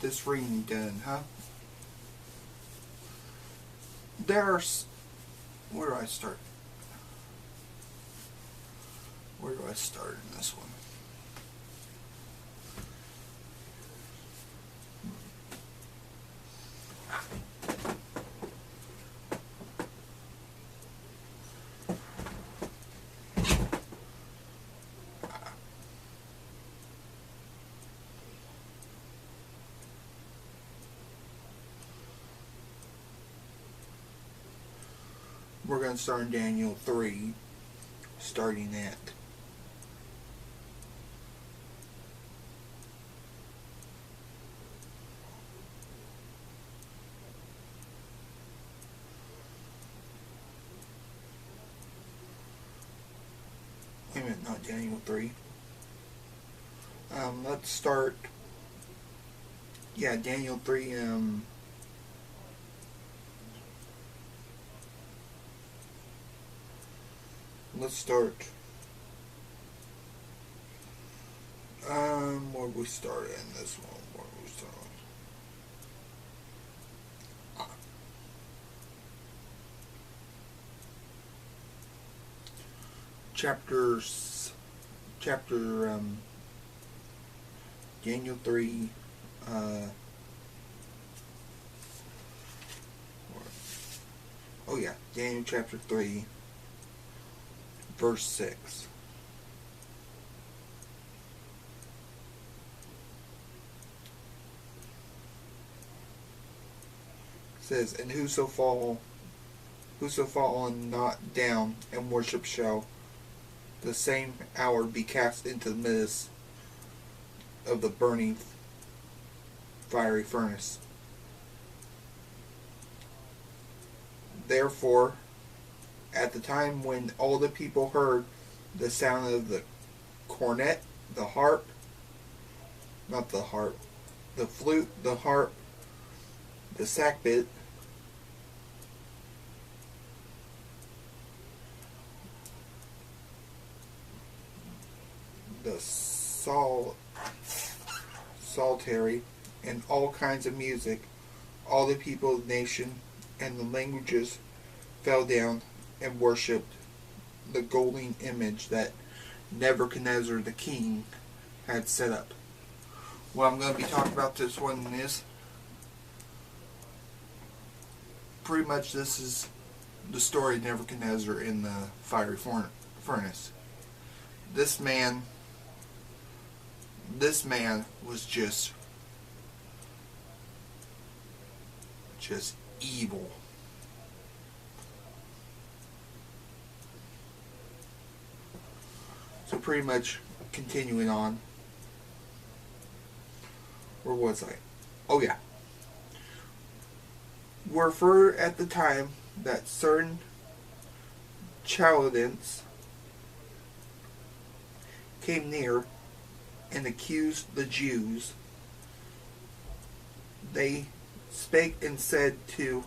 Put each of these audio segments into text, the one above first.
this reading done, huh? There's... Where do I start? Where do I start in this one? We're going to start in Daniel 3, starting at wait a minute, not Daniel 3. Let's start, yeah, Daniel 3, let's start, where we start in this one, where we start chapter, Daniel 3, oh yeah, Daniel chapter 3, verse 6. It says, and whoso fall not down and worship shall the same hour be cast into the midst of the burning fiery furnace. Therefore, at the time when all the people heard the sound of the cornet, the harp, not the harp, the flute, the harp, the sackbut, the psaltery, and all kinds of music, all the people of the nation and the languages fell down and worshipped the golden image that Nebuchadnezzar the king had set up. What I'm going to be talking about this one is pretty much this is the story of Nebuchadnezzar in the fiery furnace. This man was just evil. So pretty much continuing on. Where was I? Oh yeah. Were for at the time that certain Chaldeans came near and accused the Jews, they spake and said to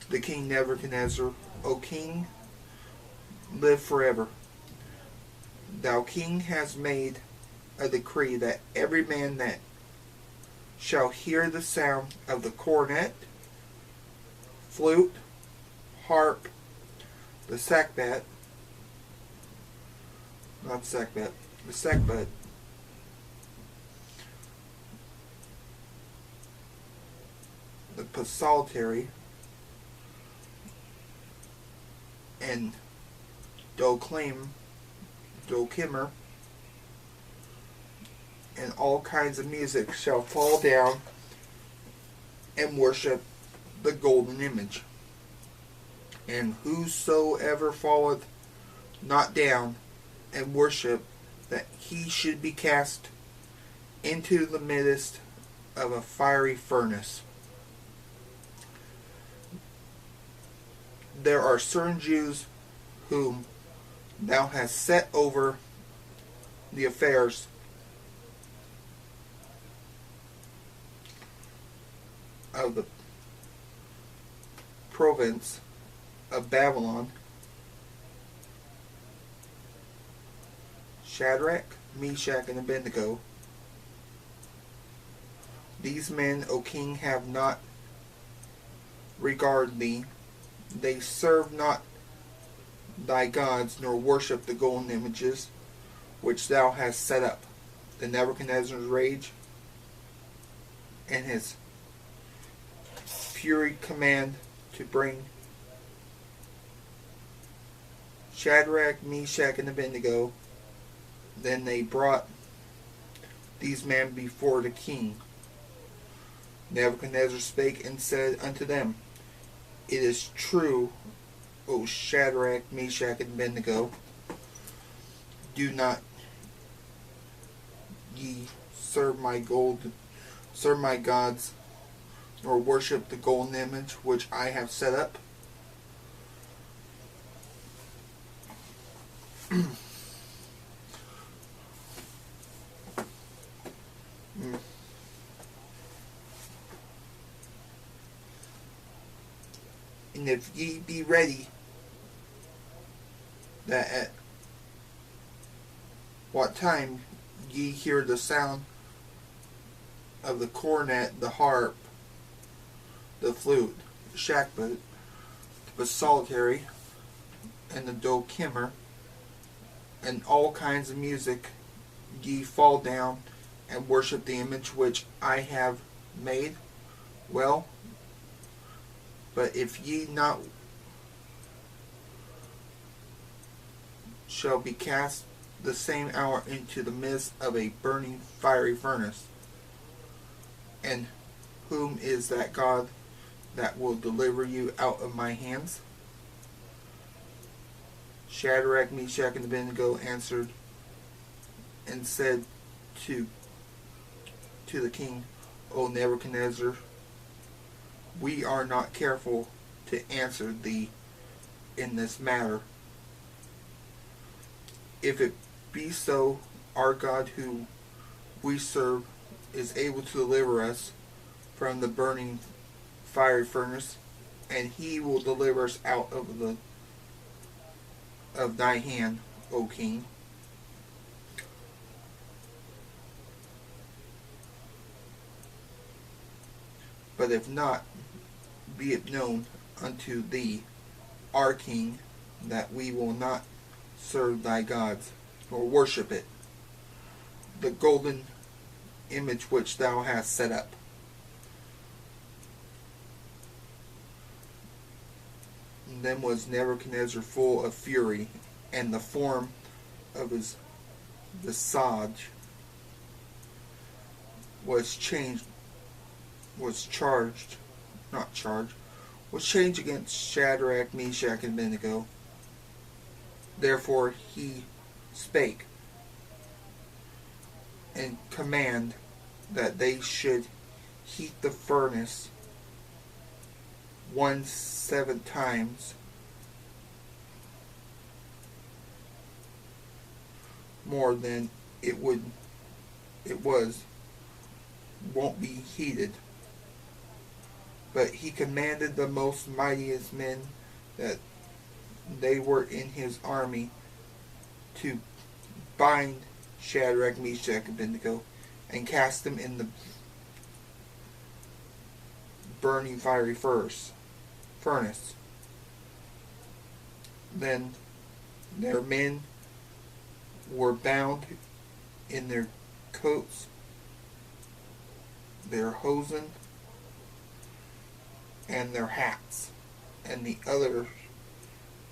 the king Nebuchadnezzar, O king, live forever. Thou king hast made a decree that every man that shall hear the sound of the cornet, flute, harp, the sackbut, the sackbut, the psaltery, and dulcimer, and all kinds of music shall fall down and worship the golden image. And whosoever falleth not down and worship, that he should be cast into the midst of a fiery furnace. There are certain Jews whom thou hast set over the affairs of the province of Babylon, Shadrach, Meshach, and Abednego. These men, O king, have not regarded thee. They serve not thy gods, nor worship the golden images which thou hast set up. Then Nebuchadnezzar's rage and his fury command to bring Shadrach, Meshach, and Abednego. Then they brought these men before the king. Nebuchadnezzar spake and said unto them, It is true, O Shadrach, Meshach, and Abednego, do not ye serve my gods, nor worship the golden image which I have set up? And if ye be ready, that at what time ye hear the sound of the cornet, the harp, the flute, the shakbut, the psaltery, and the dulcimer, and all kinds of music, ye fall down and worship the image which I have made, well, but if ye not, shall be cast the same hour into the midst of a burning fiery furnace. And whom is that God that will deliver you out of my hands? Shadrach, Meshach, and Abednego answered and said to the king, O Nebuchadnezzar, we are not careful to answer thee in this matter. If it be so, our God who we serve is able to deliver us from the burning fiery furnace, and he will deliver us out of thy hand, O king. But if not, be it known unto thee, our king, that we will not serve thy gods, nor worship it, the golden image which thou hast set up. And then was Nebuchadnezzar full of fury, and the form of his visage was changed against Shadrach, Meshach, and Abednego. Therefore he spake and command that they should heat the furnace 7 times more than it won't be heated. But he commanded the most mightiest men that they were in his army to bind Shadrach, Meshach, and Abednego and cast them in the burning fiery furnace. Then their men were bound in their coats, their hosen, and their hats, and the other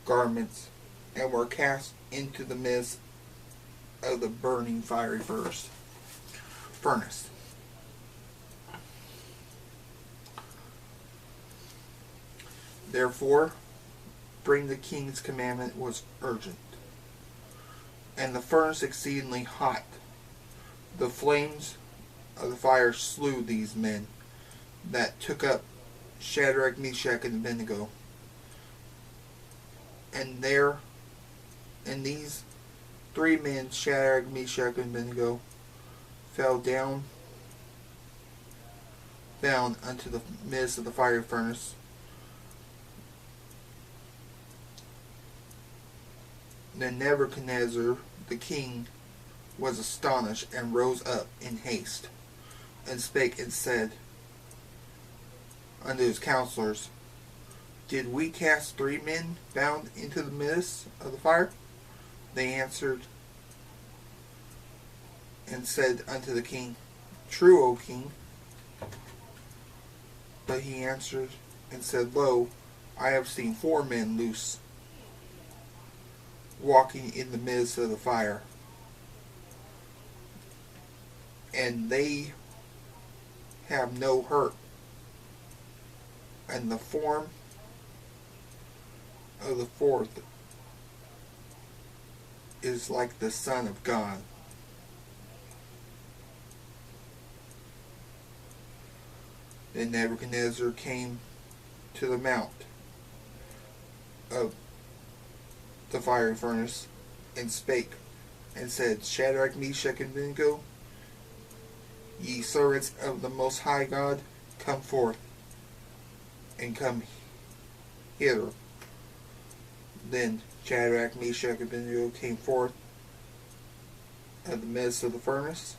garments, and were cast into the midst of the burning fiery furnace. Therefore, bring the king's commandment was urgent, and the furnace exceedingly hot. The flames of the fire slew these men that took up Shadrach, Meshach, and Abednego. And these 3 men, Shadrach, Meshach, and Abednego, fell down unto the midst of the fiery furnace. Then Nebuchadnezzar the king was astonished, and rose up in haste, and spake and said unto his counselors, Did we cast 3 men bound into the midst of the fire? They answered and said unto the king, True, O king. But he answered and said, Lo, I have seen 4 men loose, walking in the midst of the fire, and they have no hurt, and the form of the 4th is like the Son of God. Then Nebuchadnezzar came to the mount of the fiery furnace, and spake, and said, Shadrach, Meshach, and Abednego, ye servants of the Most High God, come forth, and come hither. Then Shadrach, Meshach, and Abednego came forth of the midst of the furnace,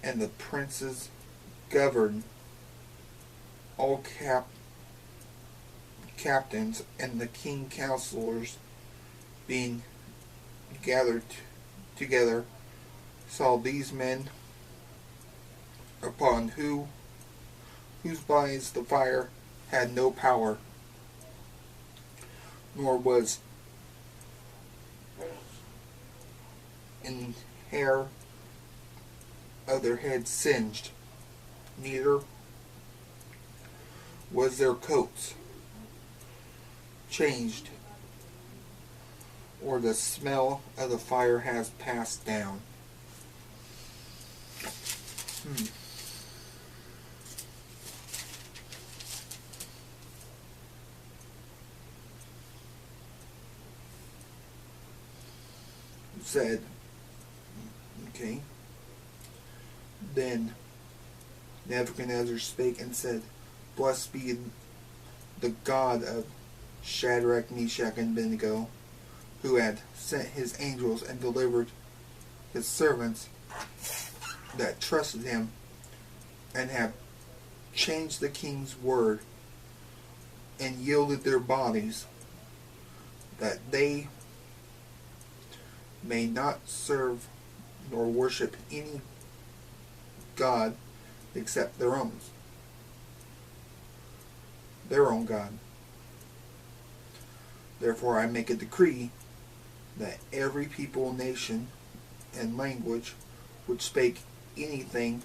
and the princes governed all captains and the king counselors, being gathered together, saw these men, upon whose bodies the fire had no power, nor was in hair of their heads singed, neither was their coats changed, or the smell of the fire has passed down. Said, okay. Then Nebuchadnezzar spake and said, Blessed be the God of Shadrach, Meshach, and Abednego, who had sent his angels and delivered his servants that trusted him, and have changed the king's word, and yielded their bodies, that they may not serve nor worship any God except their own God. Therefore I make a decree that every people, nation, and language which spake anything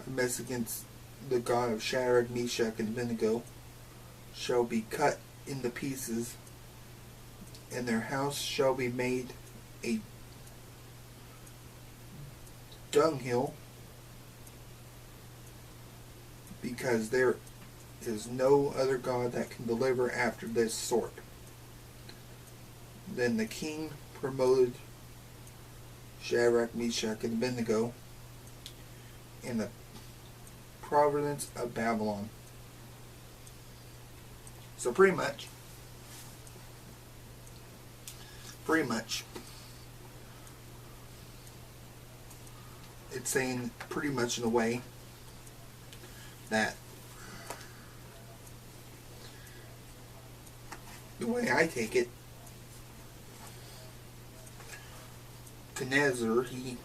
amiss against the God of Shadrach, Meshach, and Abednego shall be cut into pieces, and their house shall be made a dunghill, because there is no other God that can deliver after this sort. Then the king promoted Shadrach, Meshach, and Abednego in the province of Babylon. So pretty much, it's saying pretty much in a way that the way I take it, Nebuchadnezzar, he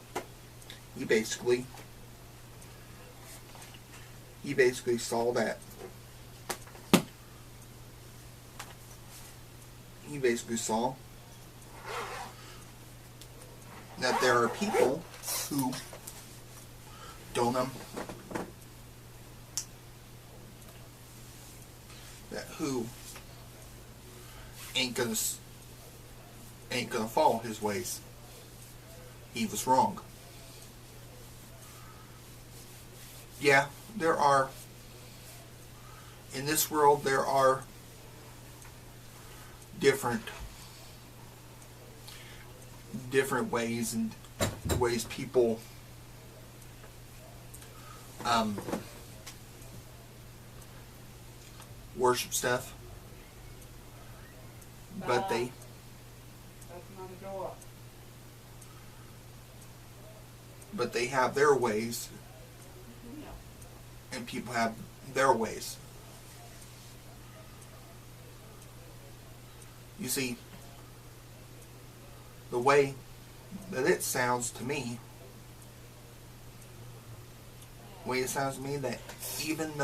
basically saw that there are people who don't who ain't gonna follow his ways. He was wrong. Yeah, there are, in this world, there are different ways, and ways people worship stuff, but But they have their ways, and people have their ways. You see, the way that it sounds to me, that even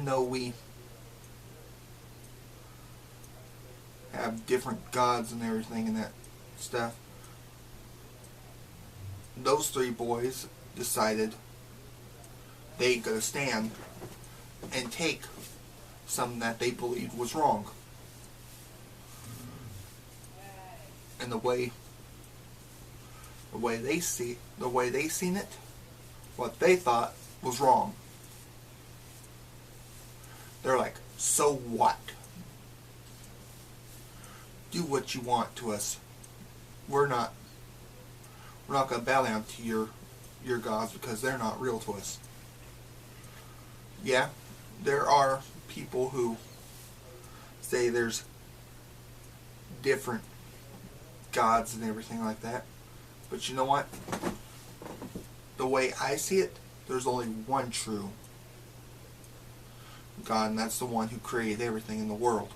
though we have different gods and everything and that stuff, those three boys decided they ain't gonna stand and take something that they believed was wrong. And the way they seen it, what they thought was wrong. They're like, so what? Do what you want to us. We're not gonna bow down to your gods because they're not real to us. Yeah, there are people who say there's different gods and everything like that. But you know what? The way I see it, there's only one true God, and that's the one who created everything in the world.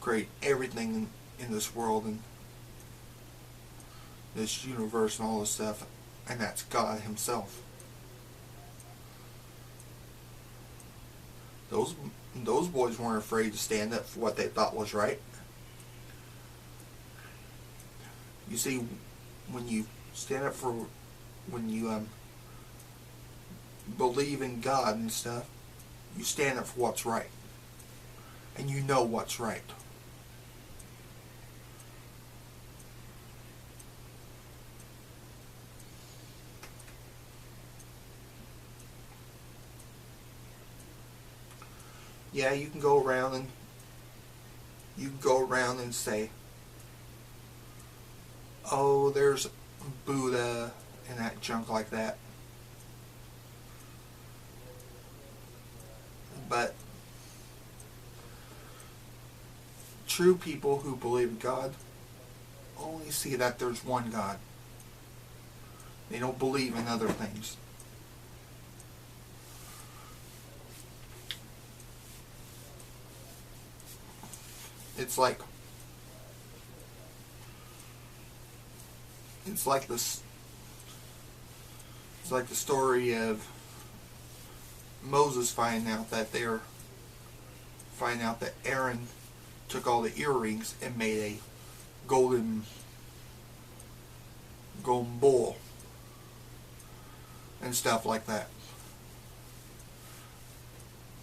Created everything in this world and this universe and all this stuff, and that's God Himself. Those boys weren't afraid to stand up for what they thought was right. You see, when you stand up for, when you believe in God and stuff, you stand up for what's right. And you know what's right. Yeah, you can go around and say, oh, there's Buddha and that junk like that. But true people who believe in God only see that there's one God. They don't believe in other things. It's like the story of Moses finding out that Aaron took all the earrings and made a golden bowl and stuff like that.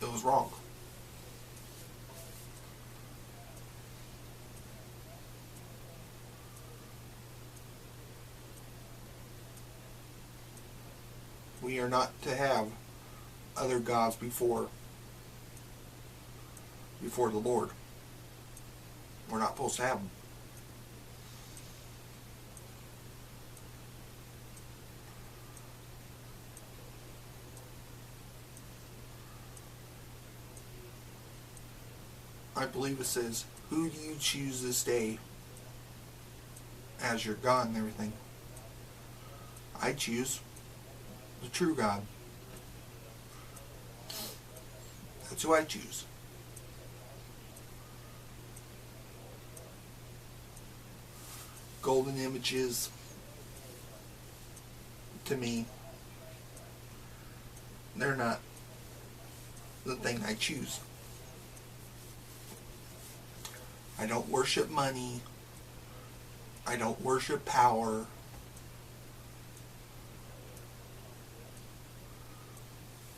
It was wrong. We are not to have other gods before the Lord. We're not supposed to have them. I believe it says, who do you choose this day as your God and everything? I choose the true God. That's who I choose. Golden images, to me, they're not the thing I choose. I don't worship money. I don't worship power.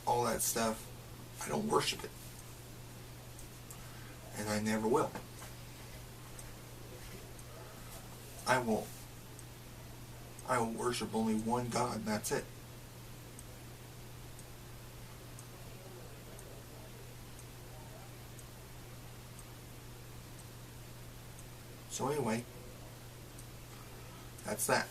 All that stuff, I don't worship it. And I never will. I will worship only one God, and that's it. So anyway, that's that.